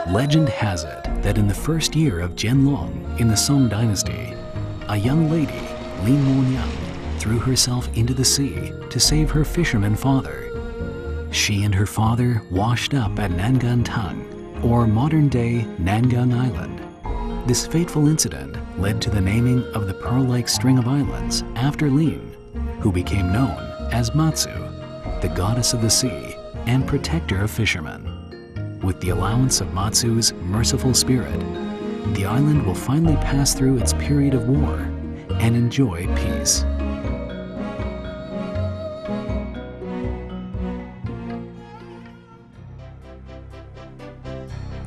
Legend has it that in the first year of Jianlong in the Song dynasty, a young lady, Li Monyang, threw herself into the sea to save her fisherman father. She and her father washed up at Nangan Tang, or modern-day Nangan Island. This fateful incident led to the naming of the pearl-like string of islands after Lin, who became known as Matsu, the goddess of the sea and protector of fishermen. With the allowance of Matsu's merciful spirit, the island will finally pass through its period of war and enjoy peace.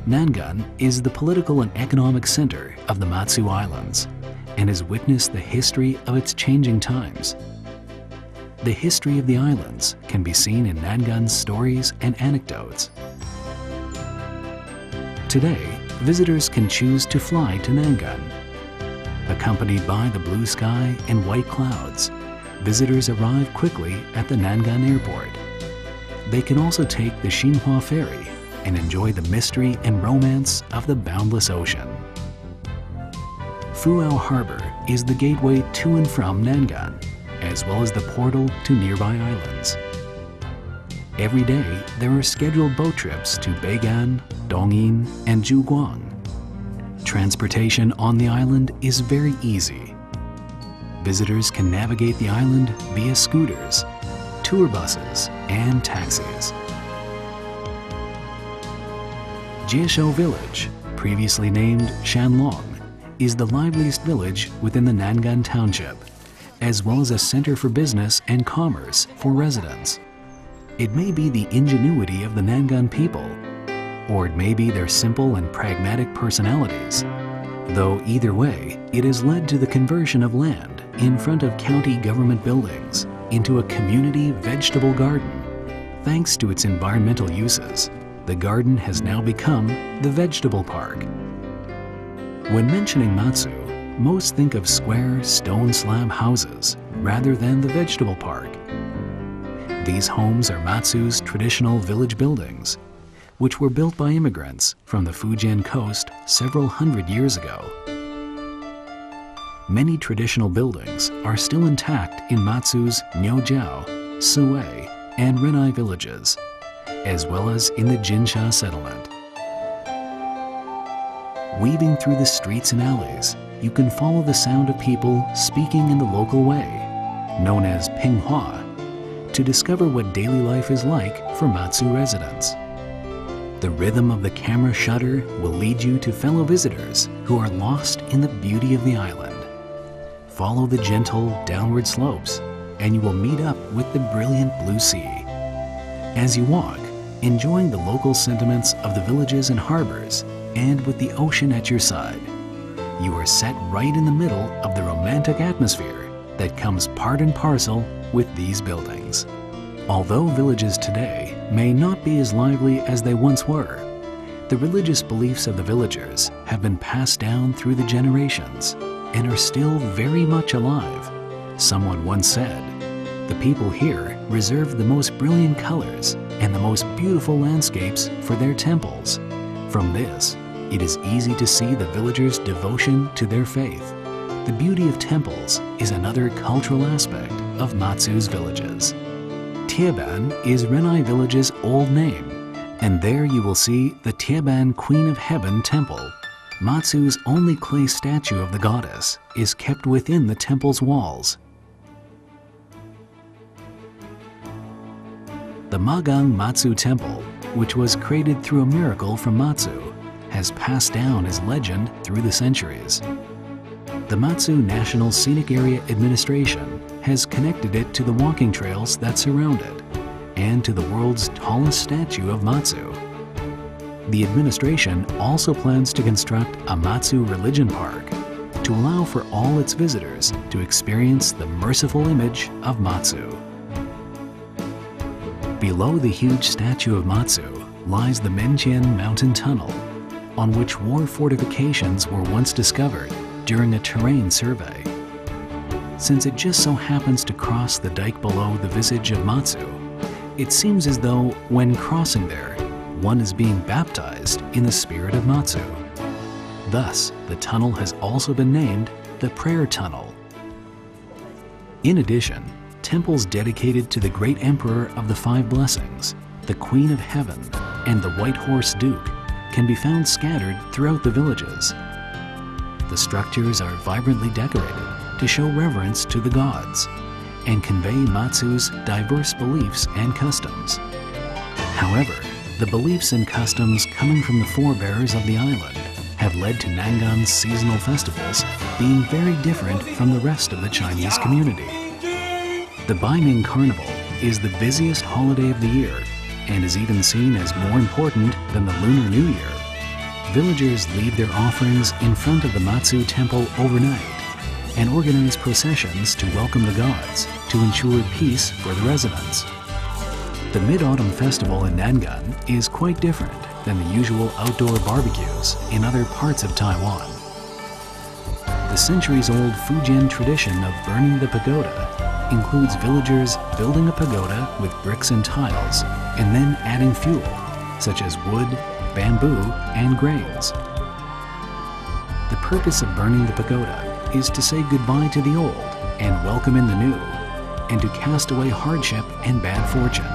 Nangan is the political and economic center of the Matsu Islands and has witnessed the history of its changing times. The history of the islands can be seen in Nangan's stories and anecdotes. Today, visitors can choose to fly to Nangan. Accompanied by the blue sky and white clouds, visitors arrive quickly at the Nangan airport. They can also take the Xinhua ferry and enjoy the mystery and romance of the boundless ocean. Fuao Harbor is the gateway to and from Nangan, as well as the portal to nearby islands. Every day, there are scheduled boat trips to Beigan, Dongyin, and Zhuguang. Transportation on the island is very easy. Visitors can navigate the island via scooters, tour buses, and taxis. Jieshou Village, previously named Shanlong, is the liveliest village within the Nangan Township, as well as a center for business and commerce for residents. It may be the ingenuity of the Nangan people, or it may be their simple and pragmatic personalities, though either way, it has led to the conversion of land in front of county government buildings into a community vegetable garden. Thanks to its environmental uses, the garden has now become the vegetable park. When mentioning Matsu, most think of square stone slab houses rather than the vegetable park. These homes are Matsu's traditional village buildings, which were built by immigrants from the Fujian coast several hundred years ago. Many traditional buildings are still intact in Matsu's Niujiao, Suwei, and Renai villages, as well as in the Jinsha settlement. Weaving through the streets and alleys, you can follow the sound of people speaking in the local way, known as Pinghua, to discover what daily life is like for Matsu residents. The rhythm of the camera shutter will lead you to fellow visitors who are lost in the beauty of the island. Follow the gentle downward slopes, and you will meet up with the brilliant blue sea. As you walk, enjoying the local sentiments of the villages and harbors, and with the ocean at your side, you are set right in the middle of the romantic atmosphere that comes part and parcel with these buildings. Although villages today may not be as lively as they once were, the religious beliefs of the villagers have been passed down through the generations and are still very much alive. Someone once said, "The people here reserve the most brilliant colors and the most beautiful landscapes for their temples." From this, it is easy to see the villagers' devotion to their faith. The beauty of temples is another cultural aspect of Matsu's villages. Tieban is Renai Village's old name, and there you will see the Tieban Queen of Heaven Temple. Matsu's only clay statue of the goddess is kept within the temple's walls. The Magang Matsu Temple, which was created through a miracle from Matsu, has passed down as legend through the centuries. The Matsu National Scenic Area Administration has connected it to the walking trails that surround it and to the world's tallest statue of Matsu. The administration also plans to construct a Matsu Religion Park to allow for all its visitors to experience the merciful image of Matsu. Below the huge statue of Matsu lies the Menqian Mountain Tunnel, on which war fortifications were once discovered during a terrain survey. Since it just so happens to cross the dike below the visage of Matsu, it seems as though, when crossing there, one is being baptized in the spirit of Matsu. Thus, the tunnel has also been named the Prayer Tunnel. In addition, temples dedicated to the great emperor of the Five Blessings, the Queen of Heaven, and the White Horse Duke can be found scattered throughout the villages. The structures are vibrantly decorated to show reverence to the gods and convey Matsu's diverse beliefs and customs. However, the beliefs and customs coming from the forebears of the island have led to Nangan's seasonal festivals being very different from the rest of the Chinese community. The Baiming Carnival is the busiest holiday of the year and is even seen as more important than the Lunar New Year. Villagers leave their offerings in front of the Matsu temple overnight and organize processions to welcome the gods to ensure peace for the residents. The Mid-Autumn Festival in Nangan is quite different than the usual outdoor barbecues in other parts of Taiwan. The centuries-old Fujian tradition of burning the pagoda includes villagers building a pagoda with bricks and tiles and then adding fuel, such as wood, bamboo, and grains. The purpose of burning the pagoda is to say goodbye to the old and welcome in the new, and to cast away hardship and bad fortune.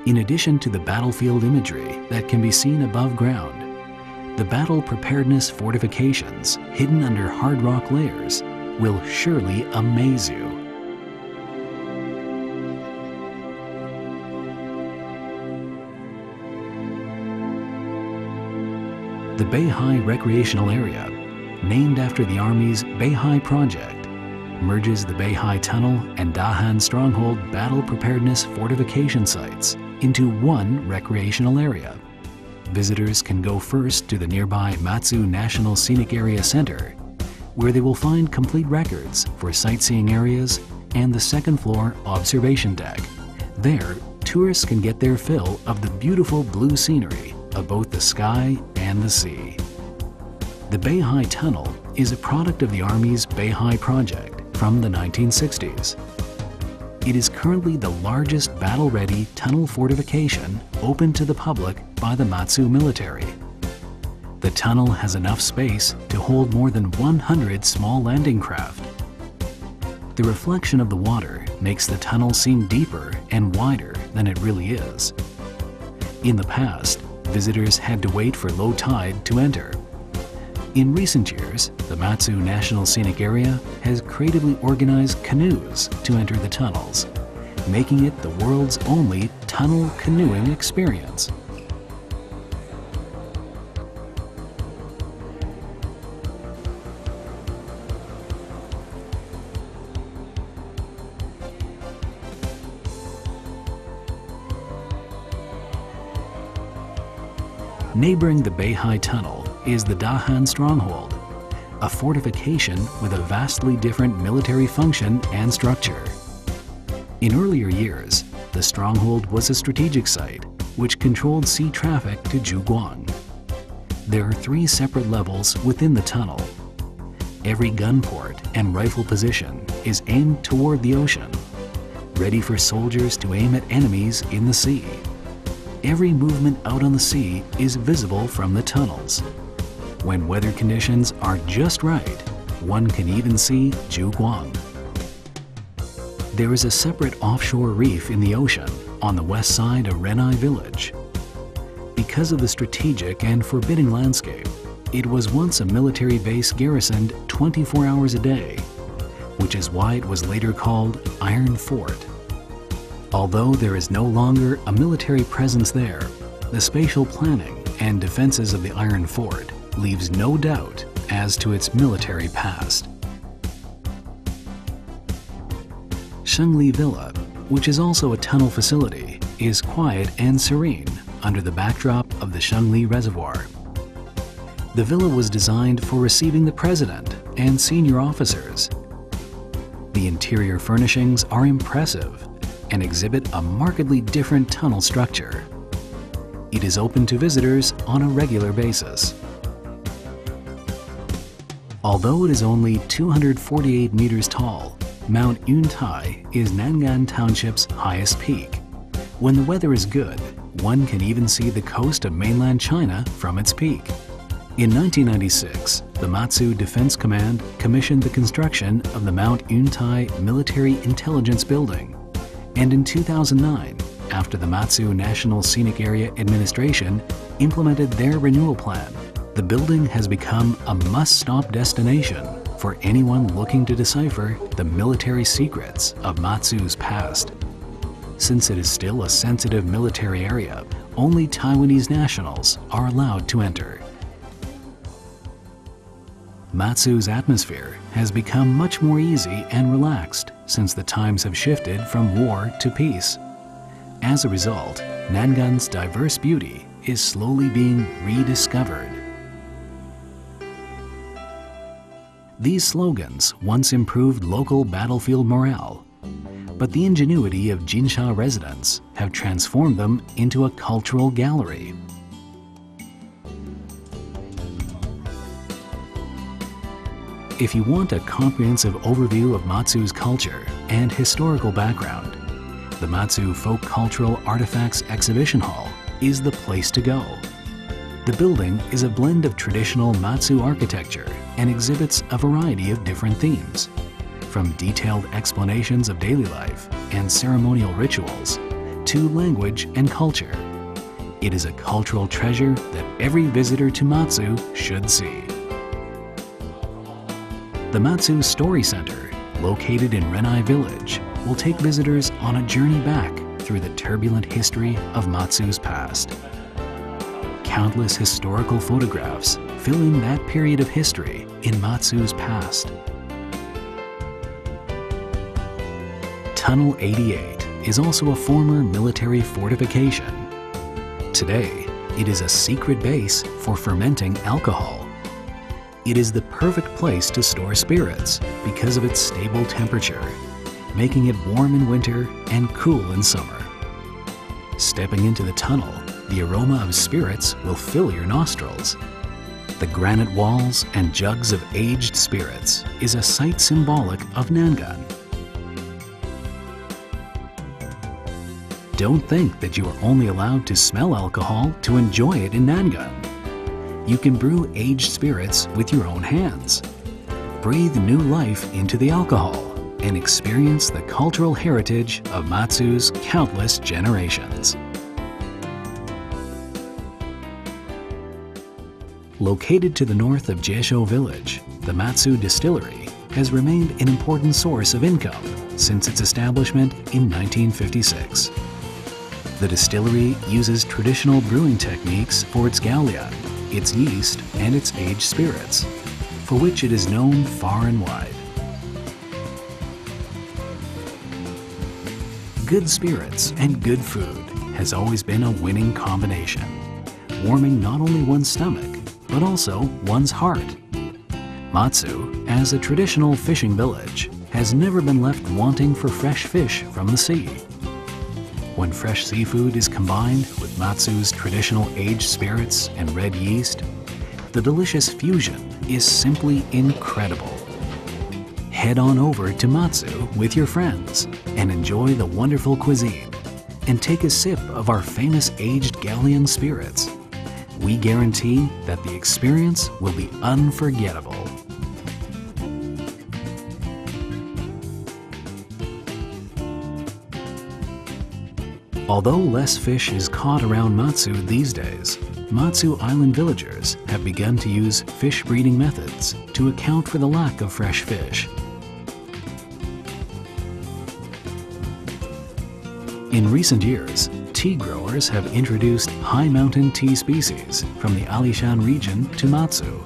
In addition to the battlefield imagery that can be seen above ground, the battle preparedness fortifications hidden under hard rock layers will surely amaze you. The Beihai Recreational Area, named after the Army's Beihai Project, merges the Beihai Tunnel and Dahan Stronghold battle preparedness fortification sites into one recreational area. Visitors can go first to the nearby Matsu National Scenic Area Center, where they will find complete records for sightseeing areas and the second-floor observation deck. There, tourists can get their fill of the beautiful blue scenery of both the sky and the sea. The Beihai Tunnel is a product of the Army's Beihai Project from the 1960s. It is currently the largest battle-ready tunnel fortification open to the public by the Matsu military. The tunnel has enough space to hold more than 100 small landing craft. The reflection of the water makes the tunnel seem deeper and wider than it really is. In the past, visitors had to wait for low tide to enter. In recent years, the Matsu National Scenic Area has creatively organized canoes to enter the tunnels, making it the world's only tunnel canoeing experience. Neighboring the Beihai Tunnel is the Dahan Stronghold, a fortification with a vastly different military function and structure. In earlier years, the stronghold was a strategic site which controlled sea traffic to Zhuguang. There are 3 separate levels within the tunnel. Every gun port and rifle position is aimed toward the ocean, ready for soldiers to aim at enemies in the sea. Every movement out on the sea is visible from the tunnels. When weather conditions are just right, one can even see Zhuguang. There is a separate offshore reef in the ocean on the west side of Renai village. Because of the strategic and forbidding landscape, it was once a military base garrisoned 24 hours a day, which is why it was later called Iron Fort. Although there is no longer a military presence there, the spatial planning and defenses of the Iron Fort leaves no doubt as to its military past. Shengli Villa, which is also a tunnel facility, is quiet and serene under the backdrop of the Shengli Reservoir. The villa was designed for receiving the president and senior officers. The interior furnishings are impressive and exhibit a markedly different tunnel structure. It is open to visitors on a regular basis. Although it is only 248 meters tall, Mount Yuntai is Nangan Township's highest peak. When the weather is good, one can even see the coast of mainland China from its peak. In 1996, the Matsu Defense Command commissioned the construction of the Mount Yuntai Military Intelligence Building. And in 2009, after the Matsu National Scenic Area Administration implemented their renewal plan, the building has become a must-stop destination for anyone looking to decipher the military secrets of Matsu's past. Since it is still a sensitive military area, only Taiwanese nationals are allowed to enter. Matsu's atmosphere has become much more easy and relaxed since the times have shifted from war to peace. As a result, Nangan's diverse beauty is slowly being rediscovered. These slogans once improved local battlefield morale, but the ingenuity of Jinsha residents have transformed them into a cultural gallery. If you want a comprehensive overview of Matsu's culture and historical background, the Matsu Folk Cultural Artifacts Exhibition Hall is the place to go. The building is a blend of traditional Matsu architecture and exhibits a variety of different themes, from detailed explanations of daily life and ceremonial rituals to language and culture. It is a cultural treasure that every visitor to Matsu should see. The Matsu Story Center, located in Renai Village, will take visitors on a journey back through the turbulent history of Matsu's past. Countless historical photographs fill in that period of history in Matsu's past. Tunnel 88 is also a former military fortification. Today, it is a secret base for fermenting alcohol. It is the perfect place to store spirits because of its stable temperature, making it warm in winter and cool in summer. Stepping into the tunnel, the aroma of spirits will fill your nostrils. The granite walls and jugs of aged spirits is a sight symbolic of Nangan. Don't think that you are only allowed to smell alcohol to enjoy it in Nangan. You can brew aged spirits with your own hands. Breathe new life into the alcohol and experience the cultural heritage of Matsu's countless generations. Located to the north of Jiesho Village, the Matsu Distillery has remained an important source of income since its establishment in 1956. The distillery uses traditional brewing techniques for its gallion, its yeast, and its aged spirits, for which it is known far and wide. Good spirits and good food has always been a winning combination, warming not only one's stomach, but also one's heart. Matsu, as a traditional fishing village, has never been left wanting for fresh fish from the sea. When fresh seafood is combined with Matsu's traditional aged spirits and red yeast, the delicious fusion is simply incredible. Head on over to Matsu with your friends and enjoy the wonderful cuisine and take a sip of our famous aged galleon spirits. We guarantee that the experience will be unforgettable. Although less fish is caught around Matsu these days, Matsu Island villagers have begun to use fish breeding methods to account for the lack of fresh fish. In recent years, tea growers have introduced high mountain tea species from the Alishan region to Matsu.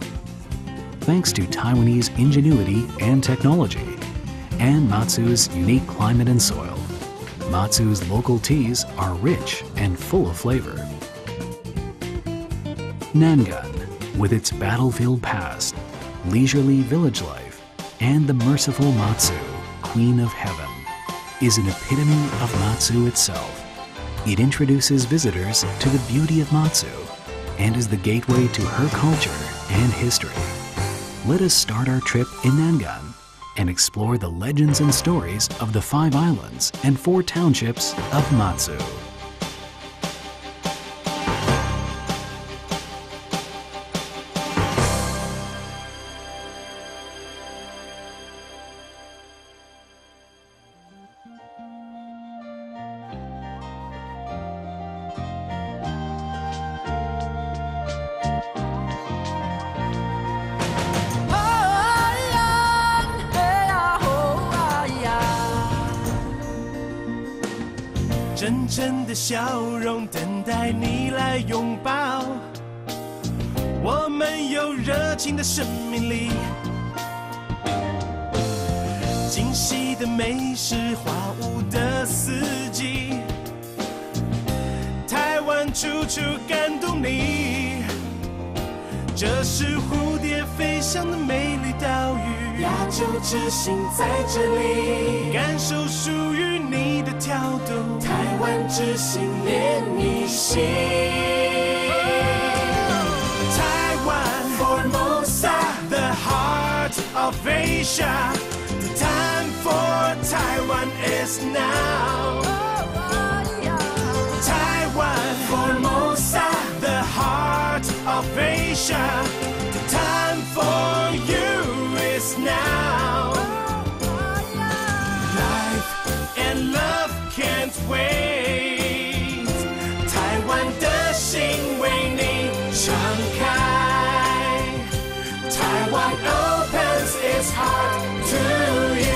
Thanks to Taiwanese ingenuity and technology, and Matsu's unique climate and soil, Matsu's local teas are rich and full of flavor. Nangan, with its battlefield past, leisurely village life, and the merciful Matsu, Queen of Heaven, is an epitome of Matsu itself. It introduces visitors to the beauty of Matsu and is the gateway to her culture and history. Let us start our trip in Nangan and explore the legends and stories of the 5 islands and 4 townships of Matsu.真诚的笑容等待你来拥抱，我们有热情的生命力，惊喜的美食，花舞的四季，台湾处处感动你，这是蝴蝶飞翔的美丽岛屿，亚洲之星在这里，感受属于你的跳动，台湾之星连你心。台湾 Formosa, the heart of Asia. The time for Taiwan is now. Taiwan Formosa, the heart of Asia. The time for you is now. Life and love can't wait. 台湾的心为你敞开。台湾 opens its heart to you.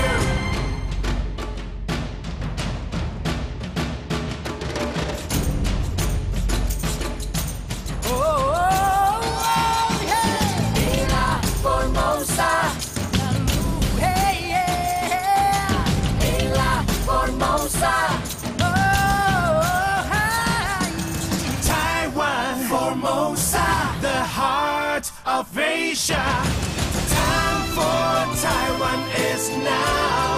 Of Asia, the time for Taiwan is now.